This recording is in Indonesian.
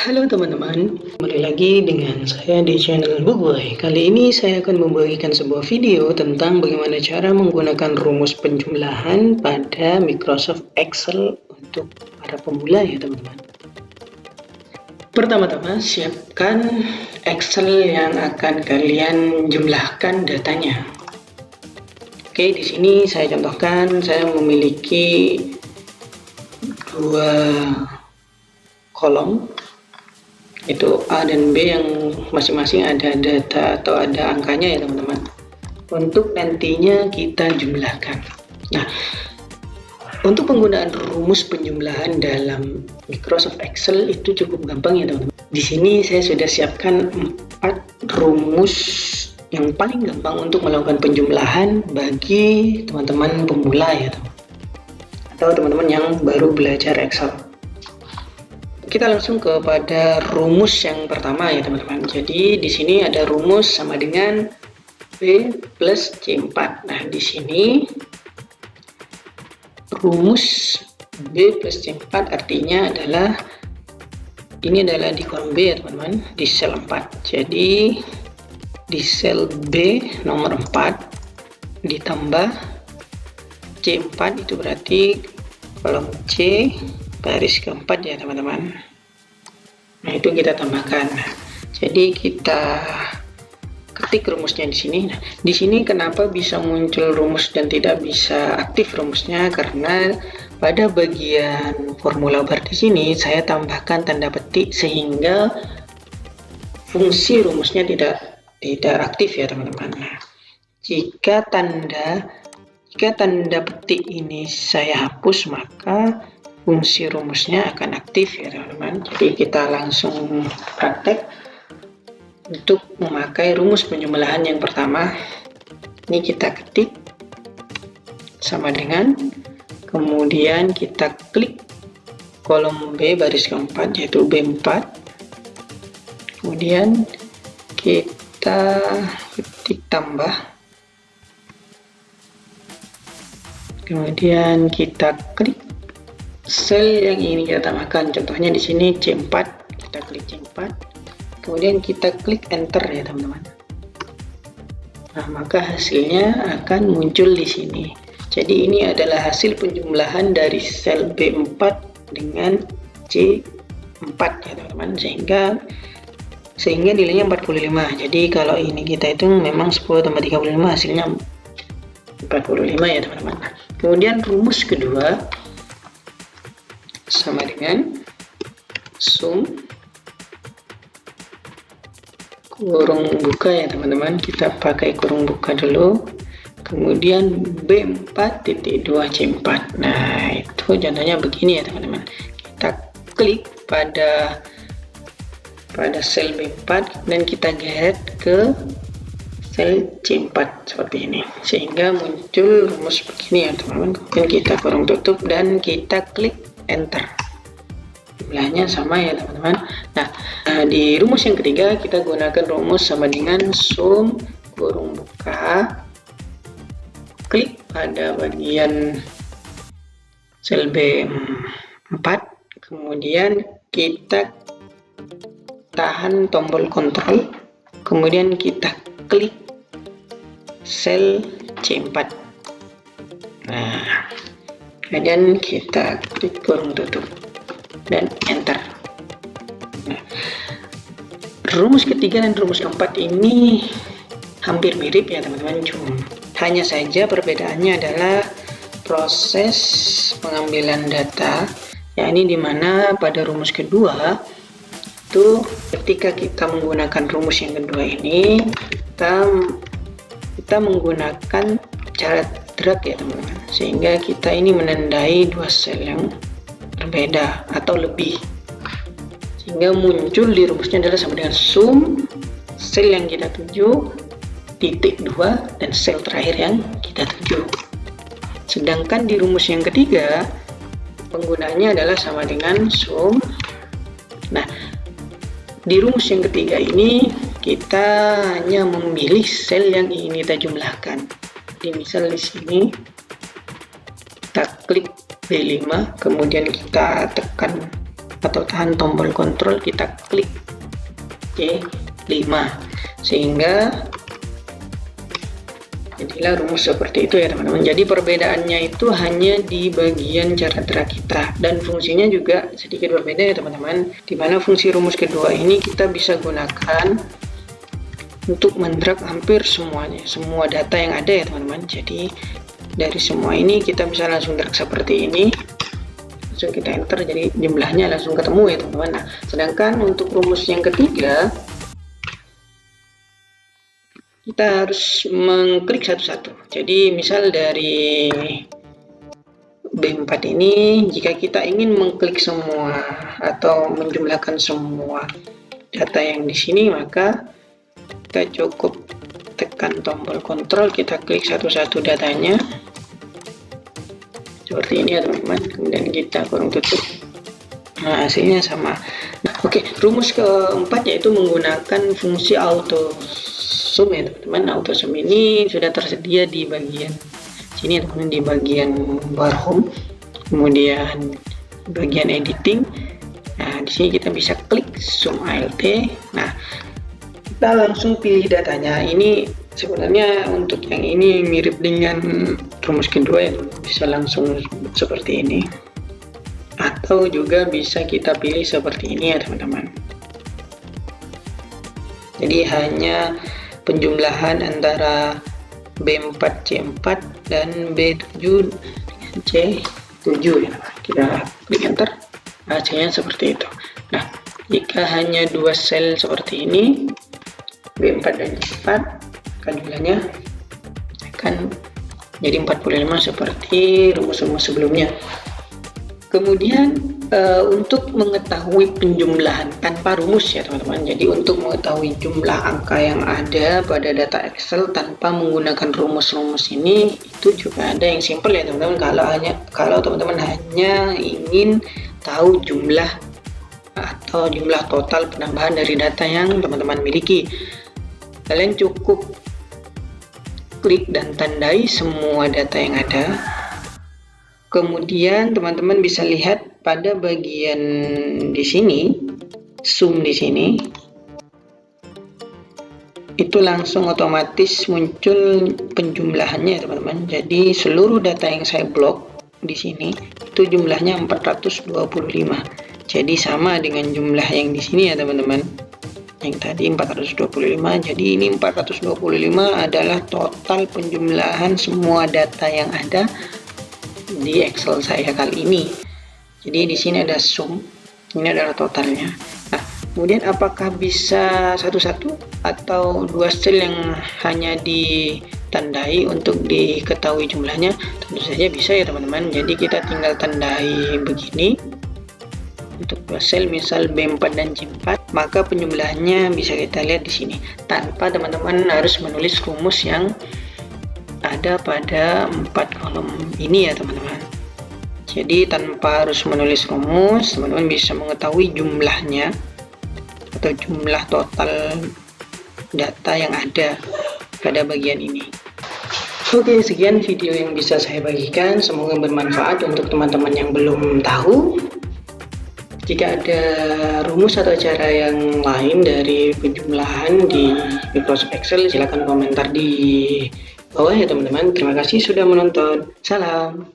Halo teman-teman, kembali lagi dengan saya di channel Bugoy. Kali ini saya akan membagikan sebuah video tentang bagaimana cara menggunakan rumus penjumlahan pada Microsoft Excel untuk para pemula ya teman-teman. Pertama-tama siapkan Excel yang akan kalian jumlahkan datanya. Oke, di sini saya contohkan, saya memiliki dua kolom, itu A dan B yang masing-masing ada data atau ada angkanya ya teman-teman, untuk nantinya kita jumlahkan. Nah, untuk penggunaan rumus penjumlahan dalam Microsoft Excel itu cukup gampang ya teman-teman. Di sini saya sudah siapkan 4 rumus yang paling gampang untuk melakukan penjumlahan bagi teman-teman pemula ya teman-teman, atau teman-teman yang baru belajar Excel. Kita langsung kepada rumus yang pertama ya teman-teman. Jadi di sini ada rumus sama dengan B plus C4. Nah, di sini rumus B plus C4 artinya adalah ini adalah di kolom B ya teman-teman, di sel 4. Jadi di sel B nomor 4 ditambah C4 itu berarti kolom C baris keempat ya teman-teman. Nah, itu kita tambahkan. Jadi kita ketik rumusnya di sini. Nah, di sini kenapa bisa muncul rumus dan tidak bisa aktif rumusnya? Karena pada bagian formula bar di sini saya tambahkan tanda petik sehingga fungsi rumusnya tidak aktif ya teman-teman. Nah, jika tanda petik ini saya hapus, maka fungsi rumusnya akan aktif ya teman-teman. Jadi kita langsung praktek untuk memakai rumus penjumlahan yang pertama. Ini kita ketik sama dengan, kemudian kita klik kolom B baris keempat yaitu B4, kemudian kita ketik tambah, kemudian kita klik sel yang ingin kita tambahkan. Contohnya di sini C4, kita klik C4, kemudian kita klik enter ya teman-teman. Nah, maka hasilnya akan muncul di sini. Jadi ini adalah hasil penjumlahan dari sel B4 dengan C4 ya teman-teman, sehingga nilainya 45. Jadi kalau ini kita hitung memang 10 tambah 35 hasilnya 45 ya teman-teman. Kemudian rumus kedua sama dengan sum kurung buka ya teman-teman. Kita pakai kurung buka dulu, kemudian B4.2 C4. Nah, itu contohnya begini ya teman-teman. Kita klik pada sel B4 dan kita geret ke sel C4 seperti ini, sehingga muncul rumus begini ya teman-teman. Kemudian kita kurung tutup dan kita klik enter. Jumlahnya sama ya teman-teman. Nah, di rumus yang ketiga kita gunakan rumus sama dengan sum kurung buka, klik pada bagian sel B4, kemudian kita tahan tombol kontrol, kemudian kita klik sel C4. Nah, kemudian kita klik kurung tutup dan enter. Nah, rumus ketiga dan rumus keempat ini hampir mirip ya teman-teman, hanya saja perbedaannya adalah proses pengambilan data, yakni dimana pada rumus kedua itu ketika kita menggunakan rumus yang kedua ini kita menggunakan cara drag ya teman-teman, sehingga kita ini menandai dua sel yang berbeda atau lebih, sehingga muncul di rumusnya adalah sama dengan sum sel yang kita tuju titik 2 dan sel terakhir yang kita tuju. Sedangkan di rumus yang ketiga penggunaannya adalah sama dengan sum. Nah, di rumus yang ketiga ini kita hanya memilih sel yang ingin kita jumlahkan. Misal di sini kita klik B5, kemudian kita tekan atau tahan tombol kontrol, kita klik C5 sehingga jadilah rumus seperti itu ya teman-teman. Jadi perbedaannya itu hanya di bagian cara gerak kita, dan fungsinya juga sedikit berbeda ya teman-teman, dimana fungsi rumus kedua ini kita bisa gunakan untuk mendrag hampir semuanya, semua data yang ada ya teman-teman. Jadi dari semua ini kita bisa langsung drag seperti ini, langsung kita enter, jadi jumlahnya langsung ketemu ya teman-teman. Nah, sedangkan untuk rumus yang ketiga kita harus mengklik satu-satu. Jadi misal dari B4 ini, jika kita ingin mengklik semua atau menjumlahkan semua data yang di sini, maka kita cukup tekan tombol kontrol, kita klik satu-satu datanya seperti ini ya teman-teman, kemudian kita kurung tutup. Nah, hasilnya sama. Nah, oke, rumus keempat yaitu menggunakan fungsi auto sum ya teman-teman. Auto sum ini sudah tersedia di bagian sini teman-teman, di bagian bar home, kemudian bagian editing. Nah, di sini kita bisa klik sum alt. Nah, kita langsung pilih datanya. Ini sebenarnya untuk yang ini mirip dengan rumus kedua ya, bisa langsung seperti ini, atau juga bisa kita pilih seperti ini ya teman-teman. Jadi hanya penjumlahan antara B4 C4 dan B7 C7 ya. Kita klik enter, hasilnya seperti itu. Nah, jika hanya dua sel seperti ini, B4 dan C4, maka jumlahnya akan jadi 45 seperti rumus-rumus sebelumnya. Kemudian untuk mengetahui penjumlahan tanpa rumus ya teman-teman, jadi untuk mengetahui jumlah angka yang ada pada data Excel tanpa menggunakan rumus-rumus ini, itu juga ada yang simple ya teman-teman. Kalau teman-teman hanya ingin tahu jumlah atau jumlah total penambahan dari data yang teman-teman miliki, kalian cukup klik dan tandai semua data yang ada. Kemudian teman-teman bisa lihat pada bagian di sini, sum di sini, itu langsung otomatis muncul penjumlahannya teman-teman. Jadi seluruh data yang saya blok di sini itu jumlahnya 425. Jadi sama dengan jumlah yang di sini ya teman-teman. Yang tadi 425, jadi ini 425 adalah total penjumlahan semua data yang ada di Excel saya kali ini. Jadi di sini ada sum, ini adalah totalnya. Nah, kemudian apakah bisa satu-satu atau dua sel yang hanya ditandai untuk diketahui jumlahnya? Tentu saja bisa ya teman-teman. Jadi kita tinggal tandai begini untuk dua sel, misal B4 dan C4, maka penjumlahannya bisa kita lihat di sini tanpa teman-teman harus menulis rumus yang ada pada 4 kolom ini ya teman-teman. Jadi tanpa harus menulis rumus, teman-teman bisa mengetahui jumlahnya atau jumlah total data yang ada pada bagian ini. Oke, sekian video yang bisa saya bagikan, semoga bermanfaat untuk teman-teman yang belum tahu. Jika ada rumus atau cara yang lain dari penjumlahan di Microsoft Excel, silakan komentar di bawah ya teman-teman. Terima kasih sudah menonton. Salam.